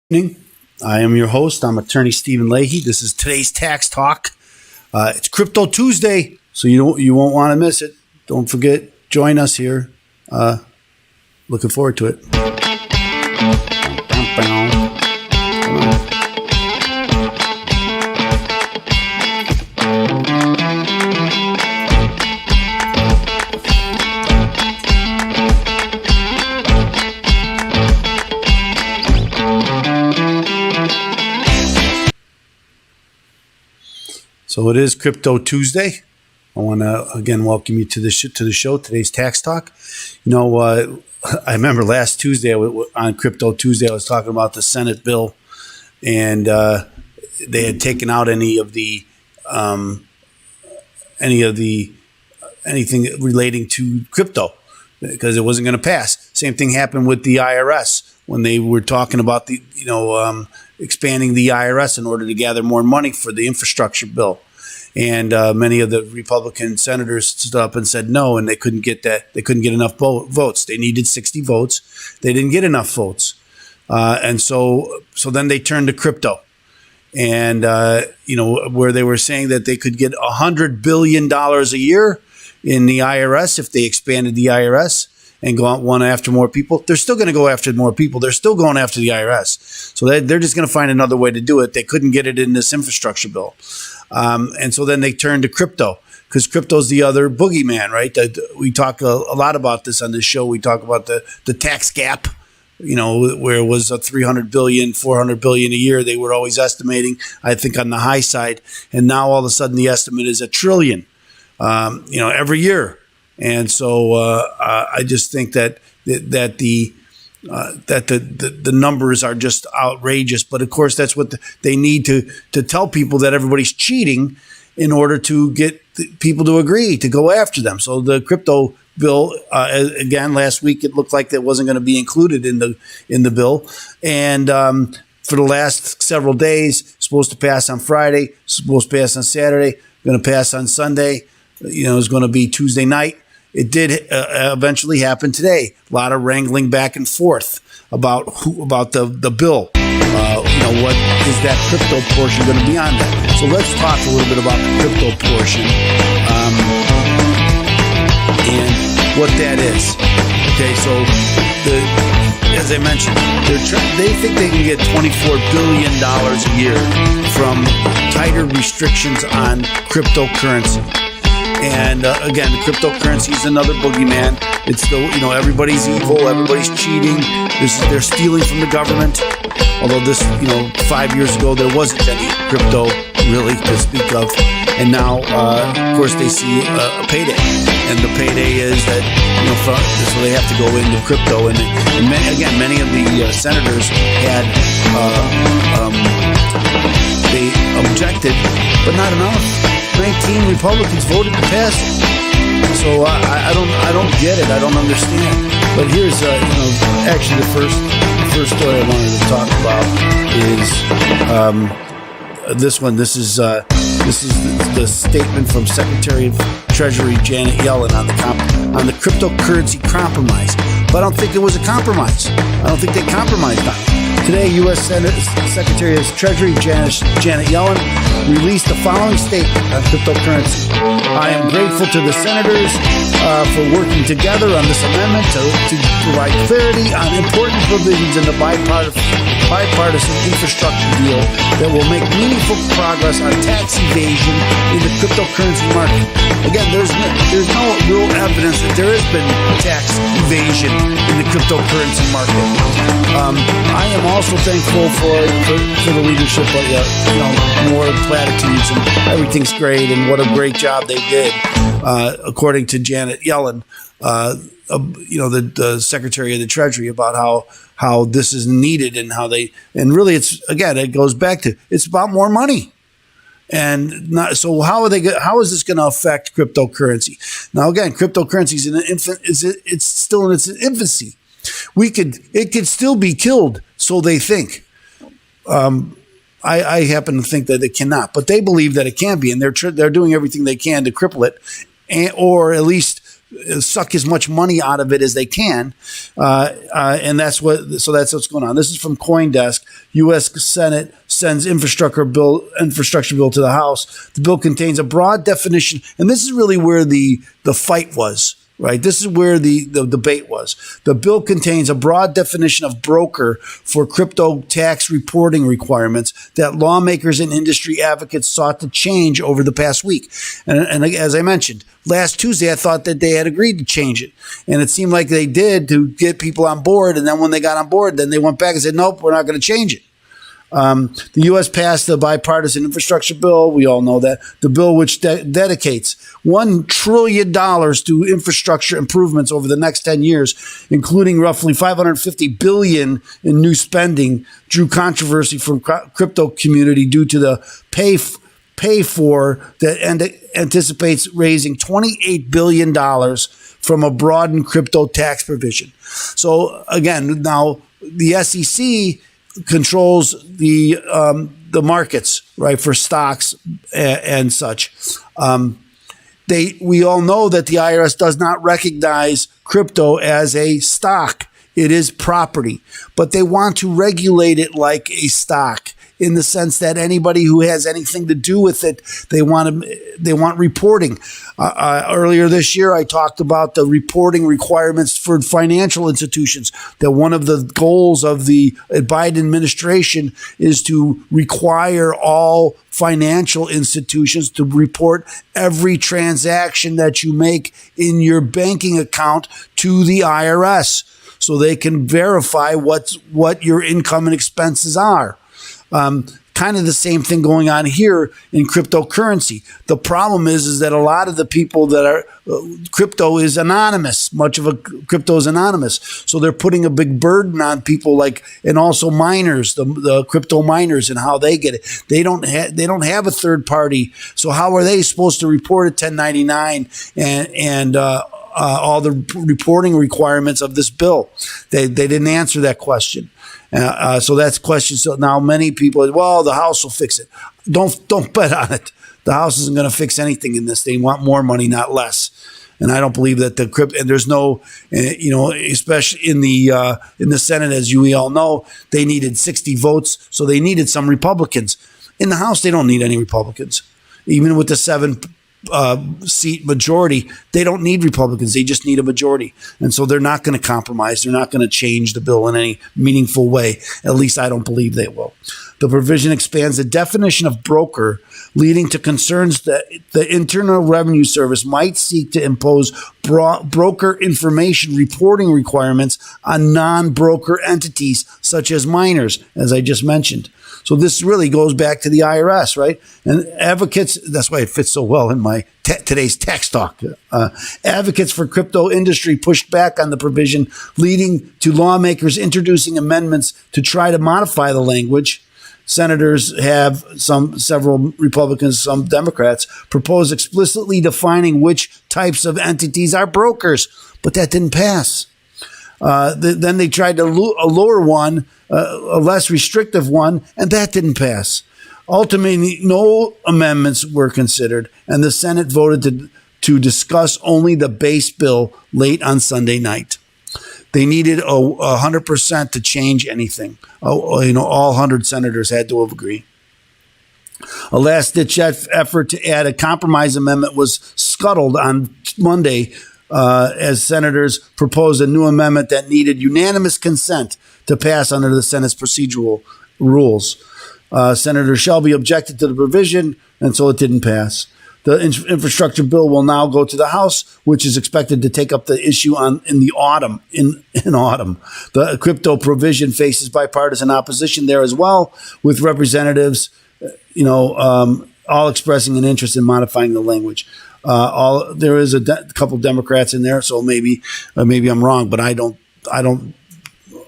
Evening. I am your host. I'm attorney Stephen Leahy. This is today's tax talk. It's Crypto Tuesday, so you won't want to miss it. Don't forget, join us here. Looking forward to it. So it is Crypto Tuesday. I want to again welcome you to the show. Today's tax talk. I remember last Tuesday on Crypto Tuesday, I was talking about the Senate bill, and they had taken out anything relating to crypto because it wasn't going to pass. Same thing happened with the IRS when they were talking about expanding the IRS in order to gather more money for the infrastructure bill. And many of the Republican senators stood up and said no, and they couldn't get that. They couldn't get enough votes. They needed 60 votes. They didn't get enough votes, and so then they turned to crypto, and where they were saying that they could get $100 billion a year in the IRS if they expanded the IRS and go after more people. They're still going to go after more people. They're still going after the IRS. So they're just going to find another way to do it. They couldn't get it in this infrastructure bill. And so then they turned to crypto because crypto's the other boogeyman, right? We talk a lot about this on this show. We talk about the tax gap, where it was a 300 billion, 400 billion a year. They were always estimating, I think, on the high side. And now all of a sudden the estimate is $1 trillion, every year. And so I just think that the numbers are just outrageous. But of course, that's what they need to tell people that everybody's cheating in order to get people to agree to go after them. So the crypto bill, again, last week it looked like that wasn't going to be included in the bill, and for the last several days, supposed to pass on Friday, supposed to pass on Saturday, going to pass on Sunday. It's going to be Tuesday night. It did eventually happen today. A lot of wrangling back and forth about the bill. What is that crypto portion going to be on that? So let's talk a little bit about the crypto portion and what that is. Okay, so as I mentioned, they think they can get $24 billion a year from tighter restrictions on cryptocurrency. And again, the cryptocurrency is another boogeyman. It's everybody's evil, everybody's cheating. They're stealing from the government. Although 5 years ago there wasn't any crypto really to speak of, and now of course they see a payday, and the payday is that so they have to go into crypto. And many of the senators had they objected, but not enough. 19 Republicans voted to pass it. So I don't get it. I don't understand. But here's actually the first story I wanted to talk about is this one. This is the statement from Secretary of Treasury Janet Yellen on the cryptocurrency compromise. But I don't think it was a compromise. I don't think they compromised on it. Today, U.S. Secretary of Treasury Janet Yellen released the following statement on cryptocurrency. I am grateful to the senators for working together on this amendment to provide clarity on important provisions in the bipartisan infrastructure deal that will make meaningful progress on tax evasion in the cryptocurrency market. Again, there's no real evidence that there has been tax evasion in the cryptocurrency market. I am also thankful for the leadership, but more platitudes and everything's great and what a great job they did, according to Janet Yellen, the Secretary of the Treasury, about how this is needed and really it goes back to it's about more money. And so how is this going to affect cryptocurrency? Now again, cryptocurrency is it's still in its infancy. It could still be killed, so they think. I happen to think that it cannot, but they believe that it can be, and they're doing everything they can to cripple it, or at least suck as much money out of it as they can, and that's what's going on. This is from CoinDesk. U.S. Senate sends infrastructure bill to the House. The bill contains a broad definition, and this is really where the fight was. Right. This is where the debate was. The bill contains a broad definition of broker for crypto tax reporting requirements that lawmakers and industry advocates sought to change over the past week. And as I mentioned, last Tuesday, I thought that they had agreed to change it. And it seemed like they did to get people on board. And then when they got on board, then they went back and said, nope, we're not going to change it. The U.S. passed the bipartisan infrastructure bill. We all know that. The bill which dedicates $1 trillion to infrastructure improvements over the next 10 years, including roughly $550 billion in new spending, drew controversy from crypto community due to the pay for that anticipates raising $28 billion from a broadened crypto tax provision. So again, now the SEC controls the markets, right, for stocks and such. We all know that the IRS does not recognize crypto as a stock. It is property, but they want to regulate it like a stock, in the sense that anybody who has anything to do with it, they want reporting. Earlier this year, I talked about the reporting requirements for financial institutions, that one of the goals of the Biden administration is to require all financial institutions to report every transaction that you make in your banking account to the IRS, so they can verify what your income and expenses are. Kind of the same thing going on here in cryptocurrency. The problem is that a lot of the people that are crypto is anonymous. Much of crypto is anonymous, so they're putting a big burden on people, and also miners, the crypto miners, and how they get it. They don't have a third party, so how are they supposed to report a 1099 and all the reporting requirements of this bill? They didn't answer that question. So that's question. So now many people, well, the House will fix it. Don't bet on it. The House isn't going to fix anything in this. They want more money, not less. And I don't believe that the crypto, and there's no, especially in the Senate, as we all know, they needed 60 votes, so they needed some Republicans. In the House, they don't need any Republicans. Even with the 7 seat majority, they don't need Republicans. They just need a majority. And so they're not going to compromise. They're not going to change the bill in any meaningful way. At least I don't believe they will. The provision expands the definition of broker, leading to concerns that the Internal Revenue Service might seek to impose broker information reporting requirements on non-broker entities such as miners, as I just mentioned. So this really goes back to the IRS, right? And advocates, that's why it fits so well in my today's tax talk. Advocates for crypto industry pushed back on the provision, leading to lawmakers introducing amendments to try to modify the language. Senators have several Republicans, some Democrats, propose explicitly defining which types of entities are brokers, but that didn't pass. Then they tried to lower one, a less restrictive one, and that didn't pass. Ultimately, no amendments were considered, and the Senate voted to discuss only the base bill late on Sunday night. They needed 100% to change anything. All 100 senators had to have agreed. A last-ditch effort to add a compromise amendment was scuttled on Monday as senators proposed a new amendment that needed unanimous consent to pass under the Senate's procedural rules. Senator Shelby objected to the provision, and so it didn't pass. The infrastructure bill will now go to the House, which is expected to take up the issue in the autumn. In autumn, the crypto provision faces bipartisan opposition there as well, with representatives, all expressing an interest in modifying the language. There is a couple Democrats in there, so maybe I'm wrong, but I don't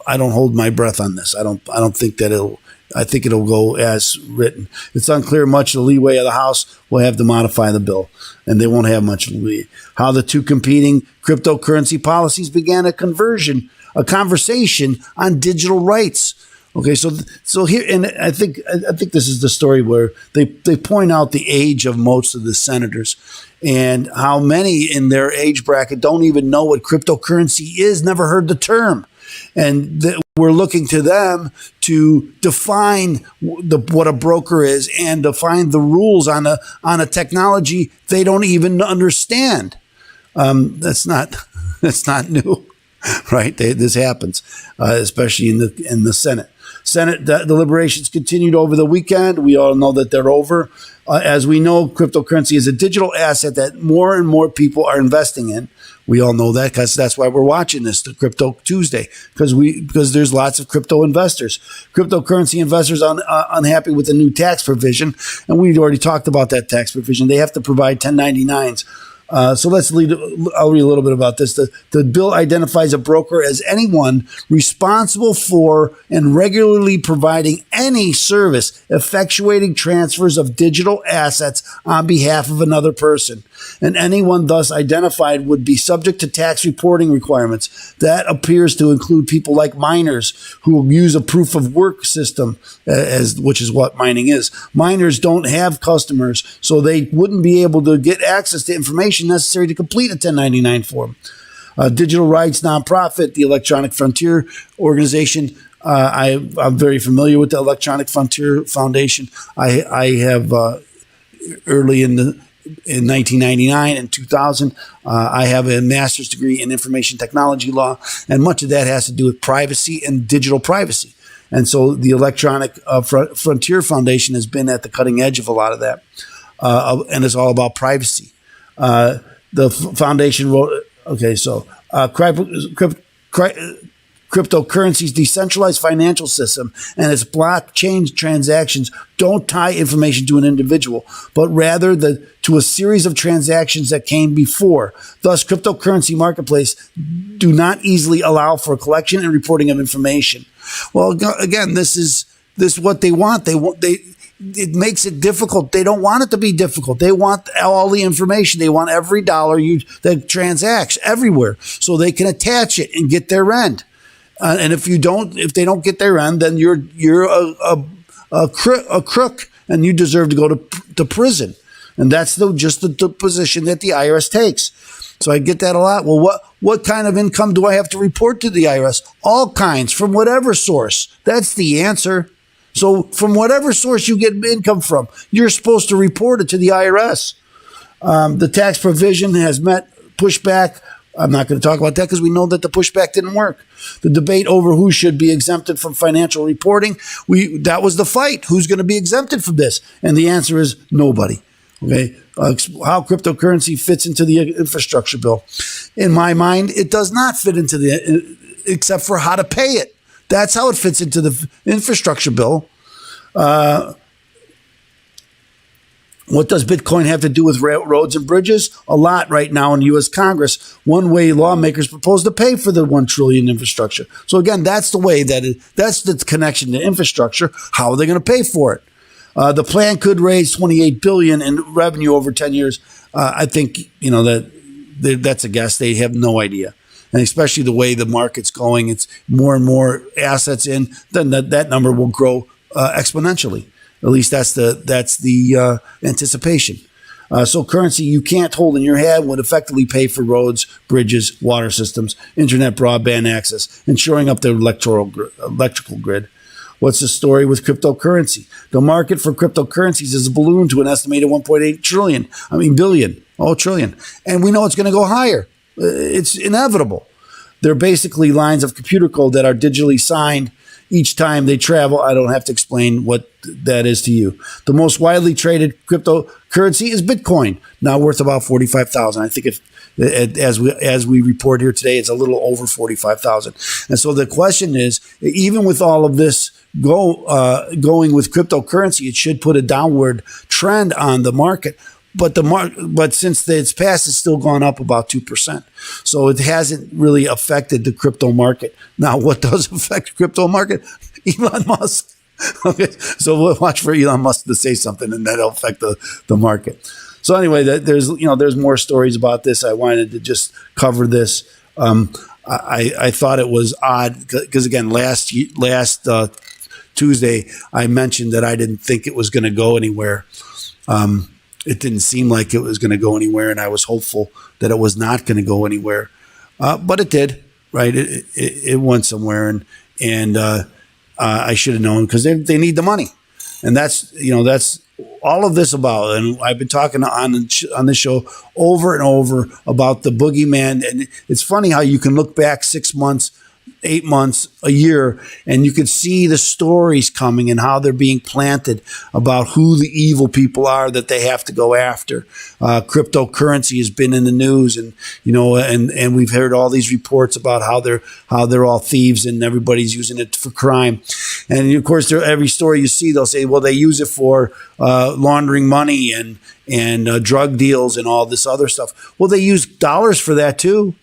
hold my breath on this. I don't think that I think it'll go as written. It's unclear much of the leeway of the House will have to modify the bill, and they won't have much leeway. How the two competing cryptocurrency policies began a conversation on digital rights. Okay, so here, and I think this is the story where they point out the age of most of the senators, and how many in their age bracket don't even know what cryptocurrency is, never heard the term, and we're looking to them to define what a broker is and define the rules on a technology they don't even understand. That's not new, right? This happens, especially in the Senate. Senate deliberations continued over the weekend. We all know that they're over. As we know, cryptocurrency is a digital asset that more and more people are investing in. We all know that because that's why we're watching this, the Crypto Tuesday, because there's lots of crypto investors. Cryptocurrency investors are unhappy with the new tax provision, and we've already talked about that tax provision. They have to provide 1099s. So I'll read a little bit about this. The bill identifies a broker as anyone responsible for and regularly providing any service effectuating transfers of digital assets on behalf of another person. And anyone thus identified would be subject to tax reporting requirements. That appears to include people like miners who use a proof of work system, which is what mining is. Miners don't have customers, so they wouldn't be able to get access to information necessary to complete a 1099 form. Digital rights nonprofit, the Electronic Frontier Organization. I'm very familiar with the Electronic Frontier Foundation. I have early in 1999 and 2000, I have a master's degree in information technology law, and much of that has to do with privacy and digital privacy. And so the Electronic Frontier Foundation has been at the cutting edge of a lot of that, and it's all about privacy. The foundation wrote, cryptocurrency's decentralized financial system and its blockchain transactions don't tie information to an individual, but rather to a series of transactions that came before. Thus, cryptocurrency marketplace do not easily allow for collection and reporting of information. Well, again, this is what they want. It makes it difficult. They don't want it to be difficult. They want all the information. They want every dollar that transacts everywhere, so they can attach it and get their end. And if they don't get their end, then you're a crook, and you deserve to go to prison. And that's just the position that the IRS takes. So I get that a lot. Well, what kind of income do I have to report to the IRS? All kinds, from whatever source. That's the answer. So from whatever source you get income from, you're supposed to report it to the IRS. The tax provision has met pushback. I'm not going to talk about that because we know that the pushback didn't work. The debate over who should be exempted from financial reporting, that was the fight. Who's going to be exempted from this? And the answer is nobody. Okay, how cryptocurrency fits into the infrastructure bill. In my mind, it does not fit into except for how to pay it. That's how it fits into the infrastructure bill. What does Bitcoin have to do with roads and bridges? A lot right now in the U.S. Congress. One way lawmakers propose to pay for the $1 trillion infrastructure. So again, that's the way that's the connection to infrastructure. How are they going to pay for it? The plan could raise $28 billion in revenue over 10 years. I think that's a guess. They have no idea. And especially the way the market's going, it's more and more assets in, then that number will grow exponentially. At least that's the anticipation. So currency you can't hold in your hand would effectively pay for roads, bridges, water systems, internet broadband access, and shoring up the electrical grid. What's the story with cryptocurrency? The market for cryptocurrencies is a balloon to an estimated 1.8 trillion. And we know it's going to go higher. It's inevitable. They're basically lines of computer code that are digitally signed each time they travel. I don't have to explain what that is to you. The most widely traded cryptocurrency is Bitcoin, now worth about $45,000. I think as we report here today, it's a little over $45,000. And so the question is, even with all of this going with cryptocurrency, it should put a downward trend on the market. But since it's passed, it's still gone up about 2%. So it hasn't really affected the crypto market. Now, what does affect the crypto market? Elon Musk. Okay, so we'll watch for Elon Musk to say something, and that'll affect the market. So anyway, there's more stories about this. I wanted to just cover this. I thought it was odd because again, last Tuesday, I mentioned that I didn't think it was going to go anywhere. It didn't seem like it was going to go anywhere, and I was hopeful that it was not going to go anywhere. But it did, right? It went somewhere, and I should have known because they need the money, and that's all of this about. And I've been talking on the show over and over about the boogeyman, and it's funny how you can look back 6 months, 8 months, a year, and you can see the stories coming and how they're being planted about who the evil people are that they have to go after. Cryptocurrency has been in the news, and and we've heard all these reports about how they're all thieves and everybody's using it for crime. And of course, every story you see, they'll say, well, they use it for laundering money and drug deals and all this other stuff. Well, they use dollars for that too.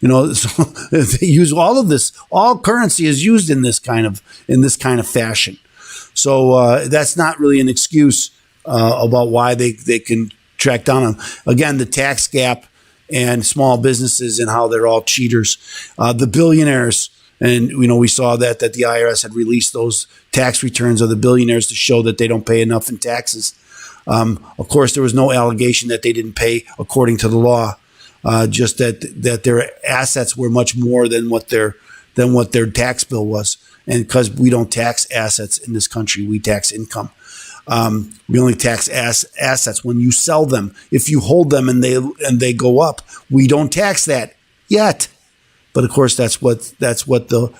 So they use all of this. All currency is used in this kind of fashion. So that's not really an excuse about why they can track down them. Again, the tax gap and small businesses and how they're all cheaters. The billionaires, and we saw that the IRS had released those tax returns of the billionaires to show that they don't pay enough in taxes. Of course, there was no allegation that they didn't pay according to the law. Just that their assets were much more than what their tax bill was, and because we don't tax assets in this country, we tax income. We only tax assets when you sell them. If you hold them and they go up, we don't tax that yet. But of course, that's what the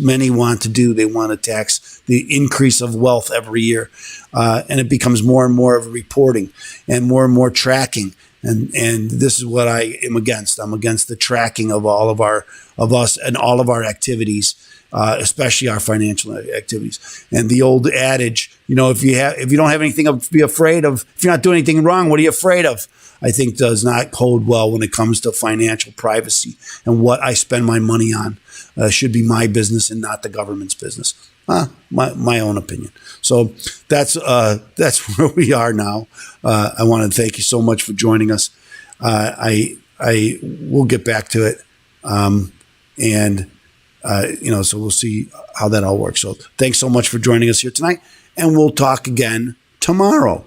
many want to do. They want to tax the increase of wealth every year, and it becomes more and more of reporting and more tracking. And this is what I am against. I'm against the tracking of us and all of our activities, especially our financial activities. And the old adage, if you don't have anything to be afraid of, if you're not doing anything wrong, what are you afraid of? I think does not hold well when it comes to financial privacy and what I spend my money on. Should be my business and not the government's business. My own opinion. So that's where we are now. I want to thank you so much for joining us. I will get back to it, so we'll see how that all works. So thanks so much for joining us here tonight, and we'll talk again tomorrow.